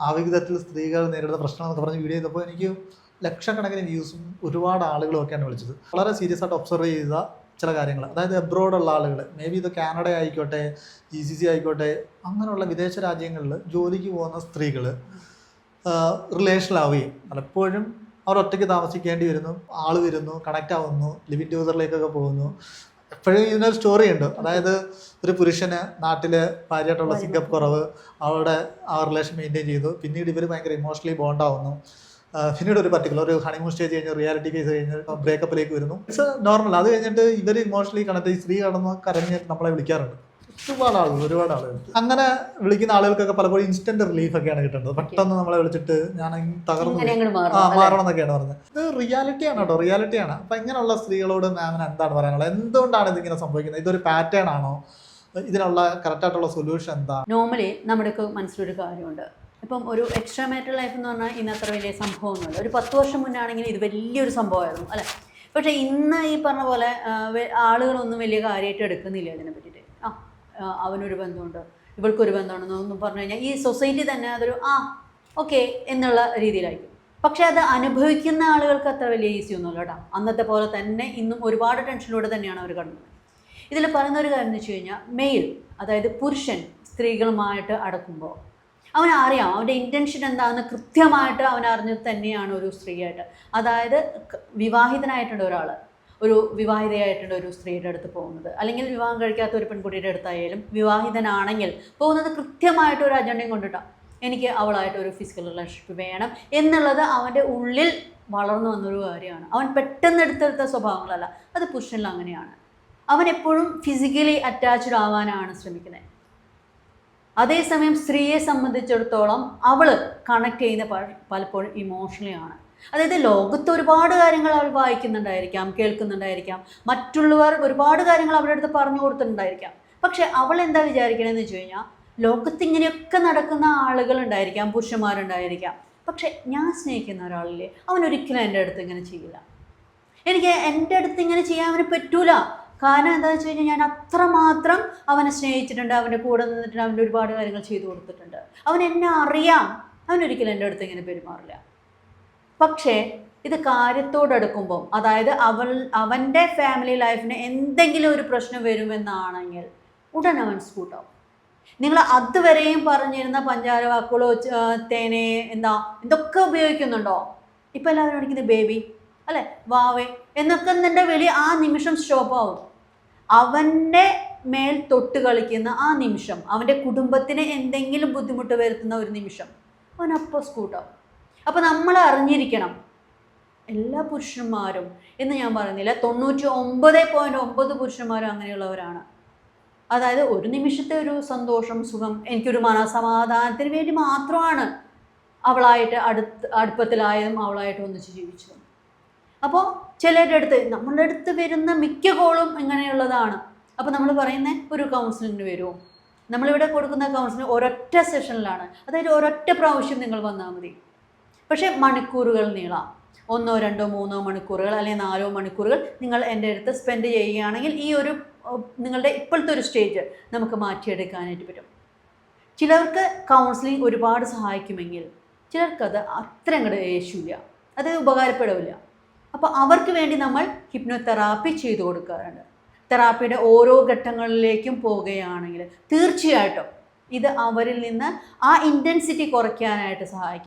ആ വിധത്തിൽ സ്ത്രീകൾ നേരിടുന്ന പ്രശ്നം എന്നൊക്കെ പറഞ്ഞ് വീഡിയോ ചെയ്തപ്പോൾ എനിക്ക് ലക്ഷക്കണക്കിന് വ്യൂസും ഒരുപാട് ആളുകളും ഒക്കെയാണ് വിളിച്ചത്. വളരെ സീരിയസ് ആയിട്ട് ഒബ്സർവ് ചെയ്ത ചില കാര്യങ്ങൾ, അതായത് എബ്രോഡുള്ള ആളുകൾ, മേ ബി ഇത് കാനഡ ആയിക്കോട്ടെ, GCC ആയിക്കോട്ടെ, അങ്ങനെയുള്ള വിദേശ രാജ്യങ്ങളിൽ ജോലിക്ക് പോകുന്ന സ്ത്രീകൾ റിലേഷനിലാവുകയും പലപ്പോഴും അവർ ഒറ്റയ്ക്ക് താമസിക്കേണ്ടി വരുന്നു, ആൾ വരുന്നു, കണക്റ്റ് ആവുന്നു, ലിവിങ് ടുഗദറിലേക്കൊക്കെ പോകുന്നു. എപ്പോഴും ഇതിനൊരു സ്റ്റോറി ഉണ്ട്, അതായത് ഒരു പുരുഷന് നാട്ടില് ഭാര്യയായിട്ടുള്ള സിങ്കപ്പ് കുറവ്, അവരുടെ ആ റിലേഷൻ മെയിൻറ്റെയിൻ ചെയ്തു, പിന്നീട് ഇവർ ഭയങ്കര ഇമോഷണലി ബോണ്ടാവുന്നു, പിന്നീട് ഒരു പർട്ടിക്കുലർ ഒരു ഹണിമൂൺ സ്റ്റേജ് കഴിഞ്ഞ് റിയാലിറ്റി കേസ് കഴിഞ്ഞ് ബ്രേക്കപ്പിലേക്ക് വരുന്നു. It's normal. അത് കഴിഞ്ഞിട്ട് ഇവർ ഇമോഷണലി കണക്ട്, ഈ സ്ത്രീ കടന്ന് കരഞ്ഞ് നമ്മളെ വിളിക്കാറുണ്ട് ഒരുപാട് ആളുകൾ. അങ്ങനെ വിളിക്കുന്ന ആളുകൾക്കൊക്കെ പലപ്പോഴും ഇൻസ്റ്റന്റ് റിലീഫ് ഒക്കെയാണ് കിട്ടുന്നത്. പെട്ടെന്ന് നമ്മളെ വിളിച്ചിട്ട് ഞാൻ തകർന്നു മാറണം എന്നൊക്കെയാണ് പറഞ്ഞത്. ഇത് റിയാലിറ്റിയാണ് കേട്ടോ, റിയാലിറ്റിയാണ്. അപ്പൊ ഇങ്ങനെയുള്ള സ്ത്രീകളോട് മാമിന് എന്താണ് പറയാനുള്ളത്? എന്തുകൊണ്ടാണ് ഇതിങ്ങനെ സംഭവിക്കുന്നത്? ഇതൊരു പാറ്റേൺ ആണോ? ഇതിനുള്ള കറക്റ്റായിട്ടുള്ള സൊല്യൂഷൻ എന്താ? നോർമലി നമ്മുടെ മനസ്സിലൊരു കാര്യമുണ്ട്, ഇപ്പം ഒരു എക്സ്ട്രാ മാരിറ്റൽ ലൈഫ് എന്ന് പറഞ്ഞാൽ ഇന്ന് അത്ര വലിയ സംഭവമൊന്നുമില്ല. ഒരു 10 വർഷം മുന്നാണെങ്കിൽ ഇത് വലിയൊരു സംഭവമായിരുന്നു അല്ലേ. പക്ഷേ ഇന്ന് ഈ പറഞ്ഞ പോലെ ആളുകളൊന്നും വലിയ കാര്യമായിട്ട് എടുക്കുന്നില്ല ഇതിനെ പറ്റിയിട്ട്. അവനൊരു ബന്ധമുണ്ട്, ഇവൾക്കൊരു ബന്ധമുണ്ടെന്നൊന്നും പറഞ്ഞു കഴിഞ്ഞാൽ ഈ സൊസൈറ്റി തന്നെ അതൊരു ഓക്കെ എന്നുള്ള രീതിയിലായിരിക്കും. പക്ഷേ അത് അനുഭവിക്കുന്ന ആളുകൾക്ക് അത്ര വലിയ ഈസി ഒന്നുമില്ല കേട്ടോ. അന്നത്തെ പോലെ തന്നെ ഇന്നും ഒരുപാട് ടെൻഷനിലൂടെ തന്നെയാണ് അവർ കടന്നത്. ഇതിൽ പറയുന്ന ഒരു കാര്യം എന്ന് വെച്ച് കഴിഞ്ഞാൽ, മെയിൽ അതായത് പുരുഷൻ സ്ത്രീകളുമായിട്ട് അടക്കുമ്പോൾ അവനറിയാം അവൻ്റെ ഇൻറ്റൻഷൻ എന്താണെന്ന് കൃത്യമായിട്ട് അവനറിഞ്ഞത് തന്നെയാണ് ഒരു സ്ത്രീയായിട്ട്. അതായത് വിവാഹിതനായിട്ടുണ്ട് ഒരാൾ, ഒരു വിവാഹിതയായിട്ടുണ്ട് ഒരു സ്ത്രീയുടെ അടുത്ത് പോകുന്നത്, അല്ലെങ്കിൽ വിവാഹം കഴിക്കാത്ത ഒരു പെൺകുട്ടിയുടെ അടുത്തായാലും വിവാഹിതനാണെങ്കിൽ പോകുന്നത് കൃത്യമായിട്ട് ഒരു അജണ്ടയും കൊണ്ടിട്ടാണ്. എനിക്ക് അവളായിട്ട് ഒരു ഫിസിക്കൽ റിലേഷൻഷിപ്പ് വേണം എന്നുള്ളത് അവൻ്റെ ഉള്ളിൽ വളർന്നു വന്നൊരു കാര്യമാണ്. അവൻ പെട്ടെന്ന് എടുത്തെടുത്ത സ്വഭാവങ്ങളല്ല, അത് പുരുഷനിൽ അങ്ങനെയാണ്. അവൻ എപ്പോഴും ഫിസിക്കലി അറ്റാച്ച്ഡ് ആവാനാണ് ശ്രമിക്കുന്നത്. അതേസമയം സ്ത്രീയെ സംബന്ധിച്ചിടത്തോളം അവൾ കണക്ട് ചെയ്യുന്ന പലപ്പോഴും ഇമോഷണലി ആണ്. അതായത് ലോകത്ത് ഒരുപാട് കാര്യങ്ങൾ അവൾ വായിക്കുന്നുണ്ടായിരിക്കാം, കേൾക്കുന്നുണ്ടായിരിക്കാം, മറ്റുള്ളവർ ഒരുപാട് കാര്യങ്ങൾ അവരുടെ അടുത്ത് പറഞ്ഞു കൊടുത്തിട്ടുണ്ടായിരിക്കാം. പക്ഷെ അവൾ എന്താ വിചാരിക്കണമെന്ന് വെച്ച് കഴിഞ്ഞാൽ, ലോകത്ത് ഇങ്ങനെയൊക്കെ നടക്കുന്ന ആളുകളുണ്ടായിരിക്കാം, പുരുഷന്മാരുണ്ടായിരിക്കാം, പക്ഷെ ഞാൻ സ്നേഹിക്കുന്ന ഒരാളില്ലേ, അവനൊരിക്കലും എൻ്റെ അടുത്ത് ഇങ്ങനെ ചെയ്യില്ല, എനിക്ക് എൻ്റെ അടുത്ത് ഇങ്ങനെ ചെയ്യാൻ അവന് പറ്റൂല. കാരണം എന്താണെന്ന് വെച്ച് കഴിഞ്ഞാൽ ഞാൻ അത്രമാത്രം അവനെ സ്നേഹിച്ചിട്ടുണ്ട്, അവൻ്റെ കൂടെ നിന്നിട്ടുണ്ട്, അവൻ്റെ ഒരുപാട് കാര്യങ്ങൾ ചെയ്തു കൊടുത്തിട്ടുണ്ട്, അവൻ എന്നെ അറിയാം, അവനൊരിക്കലും എൻ്റെ അടുത്ത് ഇങ്ങനെ പെരുമാറില്ല. പക്ഷേ ഇത് കാര്യത്തോടെടുക്കുമ്പം, അതായത് അവൻ്റെ ഫാമിലി ലൈഫിന് എന്തെങ്കിലും ഒരു പ്രശ്നം വരുമെന്നാണെങ്കിൽ ഉടൻ അവൻ സ്കൂട്ടാവും. നിങ്ങൾ അതുവരെയും പറഞ്ഞിരുന്ന പഞ്ചാര വാക്കുകളോ തേനെ എന്തൊക്കെ ഉപയോഗിക്കുന്നുണ്ടോ, ഇപ്പം എല്ലാവരും വിളിക്കുന്നത് ബേബി അല്ലേ, വാവേ എന്നൊക്കെ നിൻ്റെ വിളി ആ നിമിഷം സ്റ്റോപ്പാവും. അവൻ്റെ മേൽ തൊട്ട് കളിക്കുന്ന ആ നിമിഷം, അവൻ്റെ കുടുംബത്തിന് എന്തെങ്കിലും ബുദ്ധിമുട്ട് വരുത്തുന്ന ഒരു നിമിഷം, അവനപ്പോൾ സ്കൂട്ടാവും. അപ്പോൾ നമ്മൾ അറിഞ്ഞിരിക്കണം, എല്ലാ പുരുഷന്മാരും എന്ന് ഞാൻ പറയുന്നില്ല, 99.9 പുരുഷന്മാരും അങ്ങനെയുള്ളവരാണ്. അതായത് ഒരു നിമിഷത്തെ ഒരു സന്തോഷം, സുഖം, എനിക്കൊരു മനസമാധാനത്തിന് വേണ്ടി മാത്രമാണ് അവളായിട്ട് അടുപ്പത്തിലായതും അവളായിട്ട് ഒന്നിച്ച് ജീവിച്ചതും. അപ്പോൾ ചിലരുടെ അടുത്ത്, നമ്മളുടെ അടുത്ത് വരുന്ന മിക്ക കോളും ഇങ്ങനെയുള്ളതാണ്. അപ്പോൾ നമ്മൾ പറയുന്നത് ഒരു കൗൺസിലിങ്ങിന് വരുമോ, നമ്മളിവിടെ കൊടുക്കുന്ന കൗൺസിലിംഗ് ഒരൊറ്റ സെഷനിലാണ്, അതായത് ഒരൊറ്റ പ്രാവശ്യം നിങ്ങൾ വന്നാൽ മതി. പക്ഷേ മണിക്കൂറുകൾ നീളാം, 1, 2, 3 മണിക്കൂറുകൾ അല്ലെങ്കിൽ 4 മണിക്കൂറുകൾ നിങ്ങൾ എൻ്റെ അടുത്ത് സ്പെൻഡ് ചെയ്യുകയാണെങ്കിൽ ഈ ഒരു നിങ്ങളുടെ ഇപ്പോഴത്തെ ഒരു സ്റ്റേജ് നമുക്ക് മാറ്റിയെടുക്കാനായിട്ട് പറ്റും. ചിലർക്ക് കൗൺസിലിംഗ് ഒരുപാട് സഹായിക്കുമെങ്കിൽ ചിലർക്കത് അത്ര അങ്ങോട്ട് യേശുവില്ല, അത് ഉപകാരപ്പെടില്ല. അപ്പോൾ അവർക്ക് വേണ്ടി നമ്മൾ ഹിപ്നോതെറാപ്പി ചെയ്തു കൊടുക്കാറുണ്ട്. തെറാപ്പിയുടെ ഓരോ ഘട്ടങ്ങളിലേക്കും പോവുകയാണെങ്കിൽ തീർച്ചയായിട്ടും ഇത് അവരിൽ നിന്ന് ആ ഇൻറ്റൻസിറ്റി കുറയ്ക്കാനായിട്ട് സഹായിക്കും.